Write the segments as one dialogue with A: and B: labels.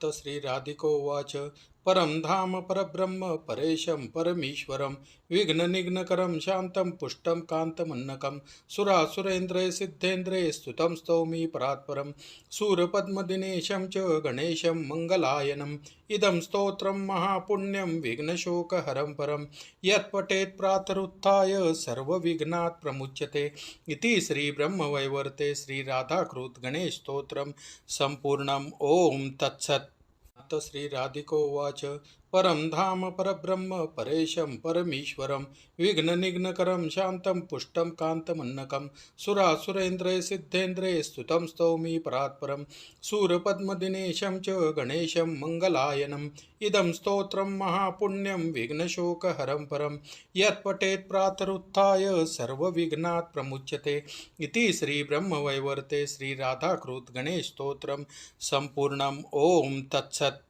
A: श्रीराधिकोवाच परं धाम परब्रह्म परेशं परमीश्वरं विघ्ननिघ्नकरं शान्तं पुष्टं कान्तमन्नकं सुरासुरेन्द्रैः सिद्धेन्द्रैः स्तुतं स्तौमि परात्परं सूरपद्मदिनेशं च गणेशं मङ्गलायनम् इदं स्तोत्रं महापुण्यं विघ्नशोकहरं परं यत्पठेत् प्रातरुत्थाय सर्वविघ्नात् प्रमुच्यते इति श्रीब्रह्मवैवर्ते श्रीराधाकृत गणेशस्तोत्रं सम्पूर्णम्। ॐ तत्सत्। श्रीराधिकोवाच परं धाम परब्रह्म परेशं परमीश्वरं विघ्ननिघ्नकरं शान्तं पुष्टं कान्तमन्नकं सुरासुरेन्द्रैः सिद्धेन्द्रैः स्तुतं स्तौमि परात्परं सूरपद्मदिनेशं च गणेशं मङ्गलायनम् इदं स्तोत्रं महापुण्यं विघ्नशोकहरं परं यत्पठेत् प्रातरुत्थाय सर्वविघ्नात् प्रमुच्यते इति श्रीब्रह्मवैवर्ते श्रीराधाकृत गणेशस्तोत्रं सम्पूर्णम्। ॐ तत्सत्।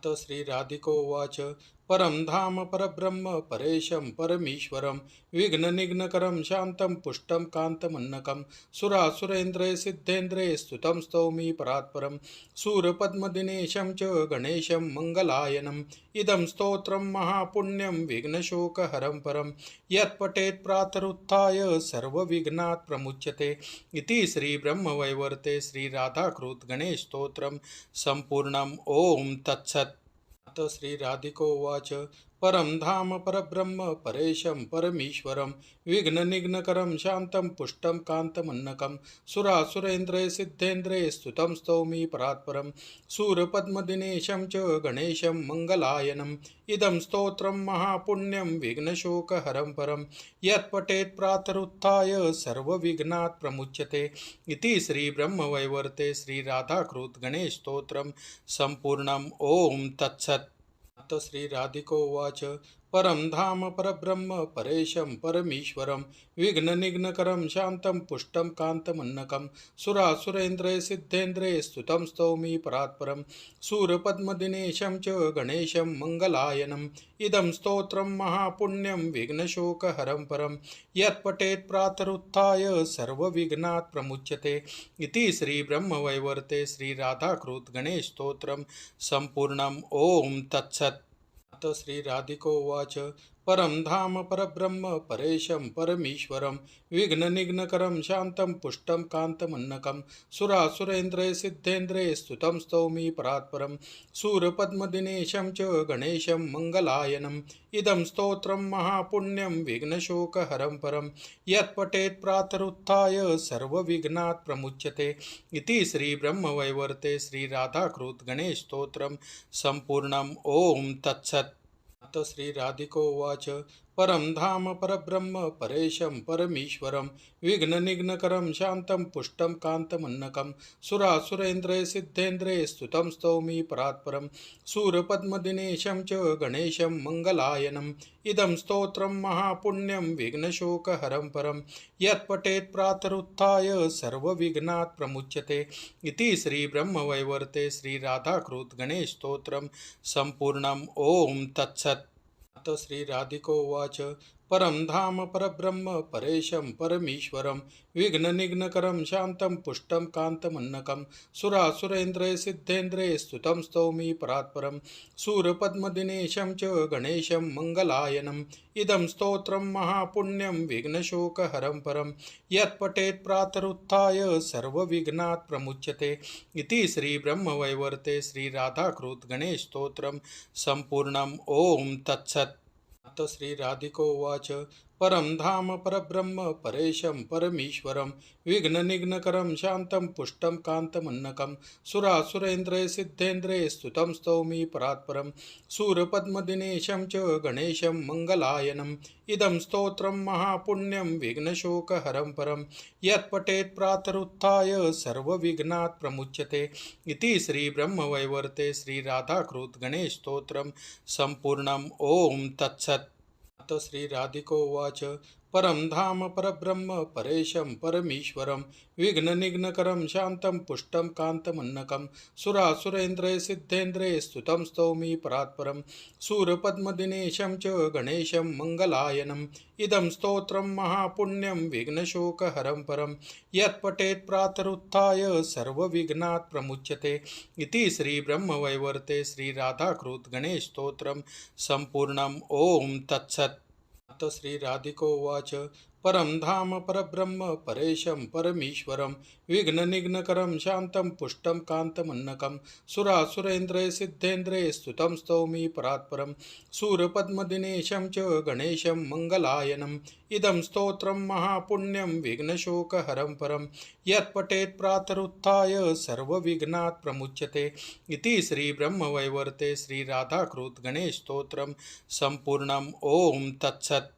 A: श्रीराधिकोवाच परं धाम परब्रह्म परेशं परमीश्वरं विघ्ननिघ्नकरं शान्तं पुष्टं कान्तमन्नकं सुरासुरेन्द्रैः सिद्धेन्द्रैः स्तुतं स्तौमि परात्परं सूरपद्मदिनेशं च गणेशं मङ्गलायनम् इदं स्तोत्रं महापुण्यं विघ्नशोकहरं परं यत्पठेत् प्रातरुत्थाय सर्वविघ्नात् प्रमुच्यते इति श्रीब्रह्मवैवर्ते श्रीराधाकृत गणेशस्तोत्रं सम्पूर्णम्। ॐ तत्सत्। श्रीराधिकोवाच परं धाम परब्रह्म परेशं परमीश्वरं विघ्ननिघ्नकरं शान्तं पुष्टं कान्तमन्नकं सुरासुरेन्द्रैः सिद्धेन्द्रैः स्तुतं स्तौमि परात्परं सूरपद्मदिनेशं च गणेशं मङ्गलायनम् इदं स्तोत्रं महापुण्यं विघ्नशोकहरं परं यत्पठेत् प्रातरुत्थाय सर्वविघ्नात् प्रमुच्यते इति श्रीब्रह्मवैवर्ते श्रीराधाकृत गणेशस्तोत्रं सम्पूर्णम्। ॐ तत्सत्। श्रीराधिकोवाच परं धाम परब्रह्म परेशं परमीश्वरं विघ्ननिघ्नकरं शान्तं पुष्टं कान्तमन्नकं सुरासुरेन्द्रैः सिद्धेन्द्रैः स्तुतं स्तौमि परात्परं सूरपद्मदिनेशं च गणेशं मङ्गलायनम् इदं स्तोत्रं महापुण्यं विघ्नशोकहरं परं यत्पठेत् प्रातरुत्थाय सर्वविघ्नात् प्रमुच्यते इति श्रीब्रह्मवैवर्ते श्रीराधाकृत गणेशस्तोत्रं सम्पूर्णम्। ॐ तत्सत्। श्रीराधिकोवाच परं धाम परब्रह्म परेशं परमीश्वरं विघ्ननिघ्नकरं शान्तं पुष्टं कान्तमन्नकं सुरासुरेन्द्रैः सिद्धेन्द्रैः स्तुतं स्तौमि परात्परं सूरपद्मदिनेशं च गणेशं मङ्गलायनम् इदं स्तोत्रं महापुण्यं विघ्नशोकहरं परं यत्पठेत् प्रातरुत्थाय सर्वविघ्नात् प्रमुच्यते इति श्रीब्रह्मवैवर्ते श्रीराधाकृत गणेशस्तोत्रं सम्पूर्णम्। ॐ तत्सत्। श्रीराधिकोवाच परं धाम परब्रह्म परेशं परमीश्वरं विघ्ननिघ्नकरं शान्तं पुष्टं कान्तमन्नकं सुरासुरेन्द्रैः सिद्धेन्द्रैः स्तुतं स्तौमि परात्परं सूरपद्मदिनेशं च गणेशं मङ्गलायनम् इदं स्तोत्रं महापुण्यं विघ्नशोकहरं परं यत्पठेत् प्रातरुत्थाय सर्वविघ्नात् प्रमुच्यते इति श्रीब्रह्मवैवर्ते श्रीराधाकृत गणेशस्तोत्रं सम्पूर्णम्। ॐ तत्सत्। श्रीराधिकोवाच परं धाम परब्रह्म परेशं परमीश्वरं विघ्ननिघ्नकरं शान्तं पुष्टं कान्तमन्नकं सुरासुरेन्द्रैः सिद्धेन्द्रैः स्तुतं स्तौमि परात्परं सूरपद्मदिनेशं च गणेशं मङ्गलायनम् इदं स्तोत्रं महापुण्यं विघ्नशोकहरं परं यत्पठेत् प्रातरुत्थाय सर्वविघ्नात् प्रमुच्यते इति श्रीब्रह्मवैवर्ते श्रीराधाकृत गणेशस्तोत्रं सम्पूर्णम्। ॐ तत्सत्। श्रीराधिकोवाच परं धाम परब्रह्म परेशं परमीश्वरं विघ्ननिघ्नकरं शान्तं पुष्टं कान्तमन्नकं सुरासुरेन्द्रैः सिद्धेन्द्रैः स्तुतं स्तौमि परात्परं सूरपद्मदिनेशं च गणेशं मङ्गलायनम् इदं स्तोत्रं महापुण्यं विघ्नशोकहरं परं यत्पठेत् प्रातरुत्थाय सर्वविघ्नात् प्रमुच्यते इति श्रीब्रह्मवैवर्ते श्रीराधाकृत गणेशस्तोत्रं सम्पूर्णम्। ॐ तत्सत्। श्रीराधिकोवाच परं धाम परब्रह्म परेशं परमीश्वरं विघ्ननिघ्नकरं शान्तं पुष्टं कान्तमन्नकं सुरासुरेन्द्रैः सिद्धेन्द्रैः स्तुतं स्तौमि परात्परं सूरपद्मदिनेशं च गणेशं मङ्गलायनम् इदं स्तोत्रं महापुण्यं विघ्नशोकहरं परं यत्पठेत् प्रातरुत्थाय सर्वविघ्नात् प्रमुच्यते इति श्रीब्रह्मवैवर्ते श्रीराधाकृत गणेशस्तोत्रं सम्पूर्णम् ॐ तत्सत्। श्रीराधिकोवाच परं धाम परब्रह्म परेशं परमीश्वरं विघ्ननिघ्नकरं शान्तं पुष्टं कान्तमन्नकं सुरासुरेन्द्रैः सिद्धेन्द्रैः स्तुतं स्तौमि परात्परं सूरपद्मदिनेशं च गणेशं मङ्गलायनम् इदं स्तोत्रं महापुण्यं विघ्नशोकहरं परं यत्पठेत् प्रातरुत्थाय सर्वविघ्नात् प्रमुच्यते इति श्रीब्रह्मवैवर्ते श्रीराधाकृत गणेशस्तोत्रं सम्पूर्णम् ॐ तत्सत्।